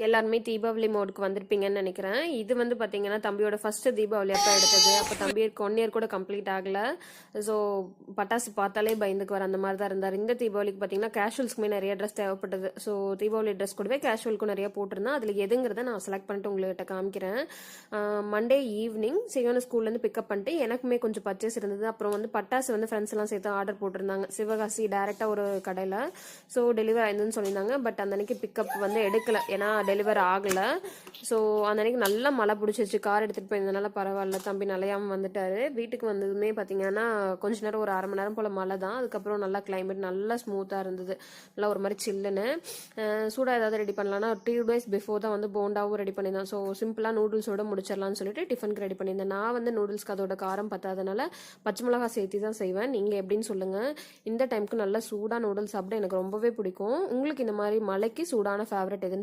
எல்லாருமே தீபாவளி மோடுக்கு வந்திருப்பீங்கன்னு நினைக்கிறேன். இது வந்து பார்த்தீங்கன்னா தம்பியோட ஃபர்ஸ்ட் தீபாவளி அப்போ எடுத்தது. அப்போ தம்பிக்கு 1 இயர் கூட கம்ப்ளீட் ஆகல. ஸோ பட்டாசு பார்த்தாலே பயந்துக்கு வர அந்த மாதிரி தான் இருந்தார். இந்த தீபாவளிக்கு பார்த்தீங்கன்னா கேஷுவல்ஸ்க்குமே நிறைய ட்ரெஸ் தேவைப்பட்டது. ஸோ தீபாவளி ட்ரெஸ் கூடவே கேஷுவலுக்கும் நிறைய போட்டிருந்தேன். அதில் எதுங்கிறத நான் செலக்ட் பண்ணிட்டு உங்கள்கிட்ட காமிக்கிறேன். மண்டே ஈவினிங் சிவன ஸ்கூல்லேருந்து பிக்கப் பண்ணிட்டு எனக்குமே கொஞ்சம் பர்ச்சேஸ் இருந்தது. அப்புறம் வந்து பட்டாசு வந்து ஃப்ரெண்ட்ஸ் எல்லாம் சேர்த்து ஆர்டர் போட்டிருந்தாங்க சிவகாசி டேரெக்டாக ஒரு கடையில். ஸோ டெலிவரி ஆயிருந்துன்னு சொல்லியிருந்தாங்க. பட் அந்த அன்னைக்கு பிக்கப் வந்து எடுக்கல, ஏன்னா டெலிவர் ஆகலை. ஸோ அந்த அன்னைக்கு நல்லா மழை பிடிச்சிச்சு. கார் எடுத்துகிட்டு போயிருந்தனால பரவாயில்ல, தம்பி நலையாமல் வந்துட்டாரு. வீட்டுக்கு வந்ததுமே பார்த்தீங்கன்னா கொஞ்ச நேரம் ஒரு 1/2 மணி நேரம் போல் மழை தான். அதுக்கப்புறம் நல்லா கிளைமேட் நல்லா ஸ்மூத்தாக இருந்தது, நல்லா ஒரு மாதிரி சில்லுன்னு. சூடாக ஏதாவது ரெடி பண்ணலான்னா 2 days பிஃபோர் தான் வந்து போண்டாவும் ரெடி பண்ணியிருந்தேன். ஸோ சிம்பிளாக நூடுல்ஸோட முடிச்சிடலாம்னு சொல்லிட்டு டிஃபனுக்கு ரெடி பண்ணியிருந்தேன். நான் வந்து நூடுல்ஸ்க்கு அதோட காரம் பத்தாதனால பச்சை மிளகா சேர்த்து தான் செய்வேன். நீங்கள் எப்படின்னு சொல்லுங்கள். இந்த டைமுக்கு நல்லா சூடாக நூடுல்ஸ் சாப்பிட எனக்கு ரொம்பவே பிடிக்கும். உங்களுக்கு இந்த மாதிரி மலைக்கு சூடான ஃபேவரட் எதுன்னு